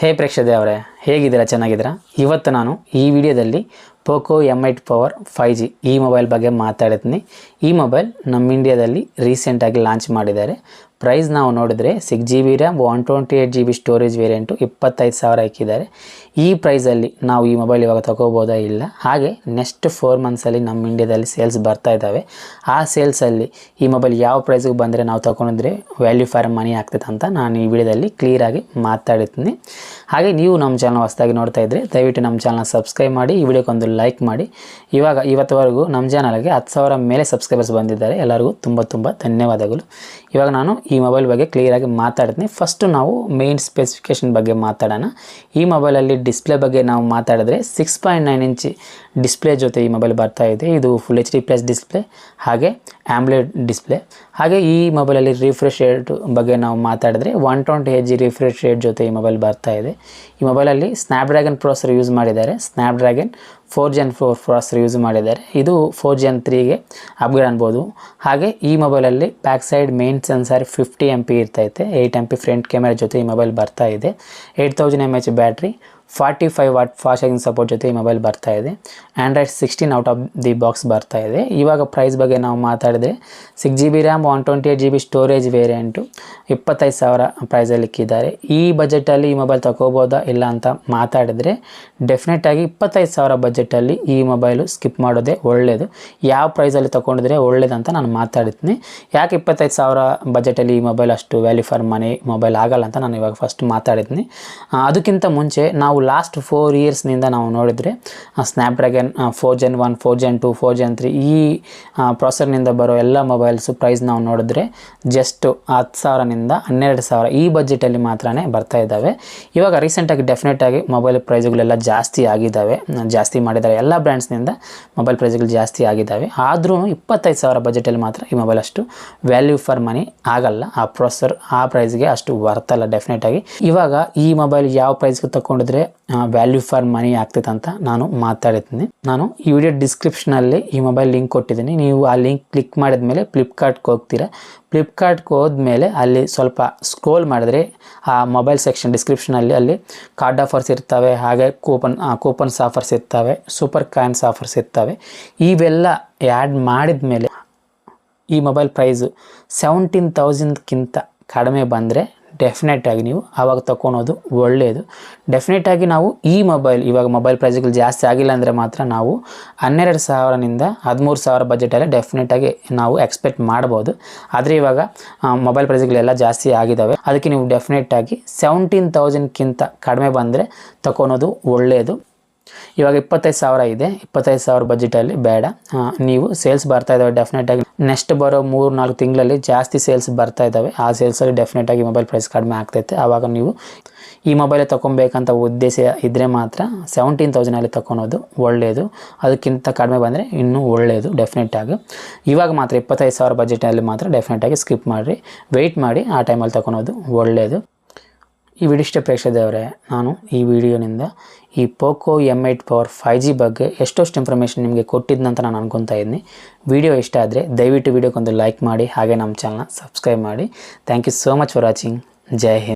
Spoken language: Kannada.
ಹೇ ಪ್ರೇಕ್ಷಕರೇ ಅವರೇ, ಹೇಗಿದ್ದೀರಾ? ಚೆನ್ನಾಗಿದ್ದೀರಾ? ಇವತ್ತು ನಾನು ಈ ವಿಡಿಯೋದಲ್ಲಿ ಪೋಕೋ M8 ಪವರ್ 5G ಈ ಮೊಬೈಲ್ ಬಗ್ಗೆ ಮಾತಾಡ್ತೀನಿ. ಈ ಮೊಬೈಲ್ ನಮ್ಮ ಇಂಡಿಯಾದಲ್ಲಿ ರೀಸೆಂಟಾಗಿ ಲಾಂಚ್ ಮಾಡಿದ್ದಾರೆ. ಪ್ರೈಸ್ ನಾವು ನೋಡಿದ್ರೆ 6GB RAM 128GB storage variant 25,000 ಹಾಕಿದ್ದಾರೆ. ಈ ಪ್ರೈಸಲ್ಲಿ ನಾವು ಈ ಮೊಬೈಲ್ ಇವಾಗ ತಗೋಬೋದಾ ಇಲ್ಲ? ಹಾಗೆ ನೆಕ್ಸ್ಟ್ 4 ಮಂತ್ಸಲ್ಲಿ ನಮ್ಮ ಇಂಡಿಯಾದಲ್ಲಿ ಸೇಲ್ಸ್ ಬರ್ತಾ ಇದ್ದಾವೆ. ಆ ಸೇಲ್ಸಲ್ಲಿ ಈ ಮೊಬೈಲ್ ಯಾವ ಪ್ರೈಸ್ಗೆ ಬಂದರೆ ನಾವು ತಗೊಂಡ್ರೆ ವ್ಯಾಲ್ಯೂ ಫಾರ್ ಮನಿ ಆಗ್ತದೆ ಅಂತ ನಾನು ಈ ವಿಡಿಯೋದಲ್ಲಿ ಕ್ಲಿಯರಾಗಿ ಮಾತಾಡ್ತೀನಿ. ಹಾಗೆ ನೀವು ನಮ್ಮ ಚಾನಲ್ ಹೊಸದಾಗಿ ನೋಡ್ತಾ ಇದ್ದರೆ ದಯವಿಟ್ಟು ನಮ್ಮ ಚಾನಲ್ ಸಬ್ಸ್ಕ್ರೈಬ್ ಮಾಡಿ, ಈ ವಿಡಿಯೋಕ್ಕೊಂದು ಲೈಕ್ ಮಾಡಿ. ಇವತ್ತುವರೆಗೂ ನಮ್ಮ ಚಾನಲ್ಗೆ 10,000 ಮೇಲೆ ಸಬ್ಸ್ಕ್ರೈಬರ್ಸ್ ಬಂದಿದ್ದಾರೆ. ಎಲ್ಲರಿಗೂ ತುಂಬ ಧನ್ಯವಾದಗಳು. ಇವಾಗ ನಾನು ಈ ಮೊಬೈಲ್ ಬಗ್ಗೆ ಕ್ಲಿಯರಾಗಿ ಮಾತಾಡ್ತೀನಿ. ಫಸ್ಟು ನಾವು ಮೇನ್ ಸ್ಪೆಸಿಫಿಕೇಷನ್ ಬಗ್ಗೆ ಮಾತಾಡೋಣ. ಈ ಮೊಬೈಲಲ್ಲಿ ಡಿಸ್ಪ್ಲೇ ಬಗ್ಗೆ ನಾವು ಮಾತಾಡಿದ್ರೆ 6.9 ಇಂಚ್ ಡಿಸ್ಪ್ಲೇ ಜೊತೆ ಈ ಮೊಬೈಲ್ ಬರ್ತಾ ಇದೆ. ಇದು ಫುಲ್ HD+ ಡಿಸ್ಪ್ಲೇ ಹಾಗೆ ಆಮ್ಲೆಡ್ ಡಿಸ್ಪ್ಲೇ. ಹಾಗೆ ಈ ಮೊಬೈಲಲ್ಲಿ ರಿಫ್ರೆಶ್ ರೇಟ್ ಬಗ್ಗೆ ನಾವು ಮಾತಾಡಿದ್ರೆ 120Hz ರಿಫ್ರೆಶ್ ರೇಟ್ ಜೊತೆ ಈ ಮೊಬೈಲ್ ಬರ್ತಾ ಇದೆ. ಈ ಮೊಬೈಲಲ್ಲಿ ಸ್ನ್ಯಾಪ್ಡ್ರ್ಯಾಗನ್ ಪ್ರೊಸೆಸರ್ ಯೂಸ್ ಮಾಡಿದ್ದಾರೆ. ಸ್ನ್ಯಾಪ್ಡ್ರ್ಯಾಗನ್ 4 Gen 4 ಪ್ರೊಸೆಸರ್ ಯೂಸ್ ಮಾಡಿದ್ದಾರೆ. ಇದು 4 Gen 3ಗೆ ಅಪ್ಗ್ರೇಡ್ ಅನ್ಬೋದು. ಹಾಗೆ ಈ ಮೊಬೈಲಲ್ಲಿ back side main sensor 50MP ಇರ್ತೈತೆ. 8MP ಫ್ರಂಟ್ ಕ್ಯಾಮೆರಾ ಜೊತೆ ಈ ಮೊಬೈಲ್ ಬರ್ತಾ ಇದೆ. 8000 mAh battery, 45 what fast charging support ಜೊತೆ ಈ ಮೊಬೈಲ್ ಬರ್ತಾ ಇದೆ. Android 16 out of the box ಬರ್ತಾ ಇದೆ. ಇವಾಗ ಪ್ರೈಸ್ ಬಗ್ಗೆ ನಾವು ಮಾತಾಡಿದ್ರೆ 6GB RAM 128GB storage variant 25,000 ಪ್ರೈಸಲ್ಲಿ ಇಕ್ಕಿದ್ದಾರೆ. ಈ ಬಜೆಟಲ್ಲಿ ಈ ಮೊಬೈಲ್ ತಗೋಬೋದಾ ಇಲ್ಲ ಅಂತ ಮಾತಾಡಿದ್ರೆ ಡೆಫಿನೆಟಾಗಿ 25,000 ಬಜೆಟಲ್ಲಿ ಈ ಮೊಬೈಲು ಸ್ಕಿಪ್ ಮಾಡೋದೇ ಒಳ್ಳೆಯದು. ಯಾವ ಪ್ರೈಸಲ್ಲಿ ತೊಗೊಂಡಿದ್ರೆ ಒಳ್ಳೇದಂತ ನಾನು ಮಾತಾಡ್ತೀನಿ. ಯಾಕೆ 25,000 ಬಜೆಟಲ್ಲಿ ಈ ಮೊಬೈಲ್ ಅಷ್ಟು ವ್ಯಾಲ್ಯೂ ಫಾರ್ ಮನಿ ಮೊಬೈಲ್ ಆಗಲ್ಲ ಅಂತ ನಾನು ಇವಾಗ ಫಸ್ಟ್ ಮಾತಾಡಿದ್ದೀನಿ. ಅದಕ್ಕಿಂತ ಮುಂಚೆ ನಾವು ಲಾಸ್ಟ್ 4 ಇಯರ್ಸ್ನಿಂದ ನಾವು ನೋಡಿದರೆ ಸ್ನ್ಯಾಪ್ಡ್ರ್ಯಾಗನ್ 4 Gen 1, 4 Gen 2, 4 Gen 3 ಈ ಪ್ರೊಸೆಸರ್ನಿಂದ ಬರೋ ಎಲ್ಲ ಮೊಬೈಲ್ಸು ಪ್ರೈಸ್ ನಾವು ನೋಡಿದ್ರೆ ಜಸ್ಟ್ 10,000ನಿಂದ 12,000 ಈ ಬಜೆಟಲ್ಲಿ ಮಾತ್ರನೇ ಬರ್ತಾ ಇದ್ದಾವೆ. ಇವಾಗ ರೀಸೆಂಟಾಗಿ ಡೆಫಿನೆಟಾಗಿ ಮೊಬೈಲ್ ಪ್ರೈಸ್ಗಳೆಲ್ಲ ಜಾಸ್ತಿ ಆಗಿದ್ದಾವೆ, ಜಾಸ್ತಿ ಮಾಡಿದ್ದಾರೆ. ಎಲ್ಲ ಬ್ರ್ಯಾಂಡ್ಸ್ನಿಂದ ಮೊಬೈಲ್ ಪ್ರೈಸ್ಗಳು ಜಾಸ್ತಿ ಆಗಿದ್ದಾವೆ. ಆದ್ರೂ 25,000 ಬಜೆಟಲ್ಲಿ ಮಾತ್ರ ಈ ಮೊಬೈಲ್ ಅಷ್ಟು ವ್ಯಾಲ್ಯೂ ಫಾರ್ ಮನಿ ಆಗಲ್ಲ. ಆ ಪ್ರೊಸೆಸರ್ ಆ ಪ್ರೈಸ್ಗೆ ಅಷ್ಟು ಬರ್ತಲ್ಲ ಡೆಫಿನೆಟಾಗಿ. ಇವಾಗ ಈ ಮೊಬೈಲ್ ಯಾವ ಪ್ರೈಸ್ಗೆ ತಗೊಂಡಿದ್ರೆ ವ್ಯಾಲ್ಯೂ ಫಾರ್ ಮನಿ ಆಗ್ತೈತೆ ಅಂತ ನಾನು ಮಾತಾಡ್ತೀನಿ. ನಾನು ಈ ವಿಡಿಯೋ ಡಿಸ್ಕ್ರಿಪ್ಷನಲ್ಲಿ ಈ ಮೊಬೈಲ್ ಲಿಂಕ್ ಕೊಟ್ಟಿದ್ದೀನಿ. ನೀವು ಆ ಲಿಂಕ್ ಕ್ಲಿಕ್ ಮಾಡಿದ ಮೇಲೆ ಫ್ಲಿಪ್ಕಾರ್ಟ್ಗೆ ಹೋಗ್ತೀರಾ. ಫ್ಲಿಪ್ಕಾರ್ಟ್ಗೆ ಹೋದ್ಮೇಲೆ ಅಲ್ಲಿ ಸ್ವಲ್ಪ ಸ್ಕ್ರೋಲ್ ಮಾಡಿದ್ರೆ ಆ ಮೊಬೈಲ್ ಸೆಕ್ಷನ್ ಡಿಸ್ಕ್ರಿಪ್ಷನಲ್ಲಿ ಅಲ್ಲಿ ಕಾರ್ಡ್ ಆಫರ್ಸ್ ಇರ್ತವೆ, ಹಾಗೆ ಕೂಪನ್ಸ್ ಆಫರ್ಸ್ ಇರ್ತವೆ, ಸೂಪರ್ ಕಾಯಿನ್ಸ್ ಆಫರ್ಸ್ ಇರ್ತವೆ. ಇವೆಲ್ಲ ಆ್ಯಡ್ ಮಾಡಿದ ಮೇಲೆ ಈ ಮೊಬೈಲ್ ಪ್ರೈಸು 17,000ಕ್ಕಿಂತ ಕಡಿಮೆ ಬಂದರೆ ಡೆಫಿನೆಟಾಗಿ ನೀವು ಆವಾಗ ತಗೊಳೋದು ಒಳ್ಳೆಯದು. ಡೆಫಿನೆಟಾಗಿ ನಾವು ಈ ಮೊಬೈಲ್ ಇವಾಗ ಮೊಬೈಲ್ ಪ್ರೈಸ್ಗಳು ಜಾಸ್ತಿ ಆಗಿಲ್ಲ ಅಂದರೆ ಮಾತ್ರ ನಾವು 12,000ನಿಂದ 13,000 ಬಜೆಟಲ್ಲೇ ಡೆಫಿನೆಟಾಗಿ ನಾವು ಎಕ್ಸ್ಪೆಕ್ಟ್ ಮಾಡ್ಬೋದು. ಆದರೆ ಇವಾಗ ಮೊಬೈಲ್ ಪ್ರೈಸ್ಗಳೆಲ್ಲ ಜಾಸ್ತಿ ಆಗಿದ್ದಾವೆ. ಅದಕ್ಕೆ ನೀವು ಡೆಫಿನೆಟಾಗಿ 17,000ಕ್ಕಿಂತ ಕಡಿಮೆ ಬಂದರೆ ತಗೊಳೋದು ಒಳ್ಳೆಯದು. ಇವಾಗ 25,000 ಇದೆ. 25,000 ಬಜೆಟಲ್ಲಿ ಬೇಡ. ನೀವು ಸೇಲ್ಸ್ ಬರ್ತಾ ಇದ್ದಾವೆ ಡೆಫಿನೆಟಾಗಿ. ನೆಕ್ಸ್ಟ್ ಬರೋ 3-4 ತಿಂಗಳಲ್ಲಿ ಜಾಸ್ತಿ ಸೇಲ್ಸ್ ಬರ್ತಾ ಇದ್ದಾವೆ. ಆ ಸೇಲ್ಸಲ್ಲಿ ಡೆಫಿನೆಟಾಗಿ ಮೊಬೈಲ್ ಪ್ರೈಸ್ ಕಡಿಮೆ ಆಗ್ತೈತೆ. ಆವಾಗ ನೀವು ಈ ಮೊಬೈಲೇ ತೊಗೊಬೇಕಂತ ಉದ್ದೇಶ ಇದ್ದರೆ ಮಾತ್ರ 17,000ಅಲ್ಲಿ ತಗೊಳೋದು ಒಳ್ಳೆಯದು. ಅದಕ್ಕಿಂತ ಕಡಿಮೆ ಬಂದರೆ ಇನ್ನೂ ಒಳ್ಳೆಯದು ಡೆಫಿನೆಟಾಗಿ. ಇವಾಗ ಮಾತ್ರ 25,000 ಬಜೆಟಲ್ಲಿ ಮಾತ್ರ ಡೆಫಿನೆಟಾಗಿ ಸ್ಕಿಪ್ ಮಾಡಿರಿ, ವೆಯ್ಟ್ ಮಾಡಿ ಆ ಟೈಮಲ್ಲಿ ತಗೊಳೋದು ಒಳ್ಳೆಯದು. ಈ ವಿಡಿಯೋ ಇಷ್ಟ ಪ್ರೇಕ್ಷಕರೇ, ನಾನು ಈ ವಿಡಿಯೋನಿಂದ ಈ ಪೋಕೋ M8 ಪವರ್ 5G ಬಗ್ಗೆ ಎಷ್ಟೊಷ್ಟು ಇನ್ಫಾರ್ಮೇಷನ್ ನಿಮಗೆ ಕೊಟ್ಟಿದ್ದಂತ ನಾನು ಅನ್ಕೊತಾ ಇದ್ದೀನಿ. ವಿಡಿಯೋ ಇಷ್ಟ ಆದರೆ ದಯವಿಟ್ಟು ವಿಡಿಯೋಕ್ಕೊಂದು ಲೈಕ್ ಮಾಡಿ, ಹಾಗೆ ನಮ್ಮ ಚಾನಲ್ನ ಸಬ್ಸ್ಕ್ರೈಬ್ ಮಾಡಿ. Thank you so much for watching. ಜೈ ಹಿಂದ್.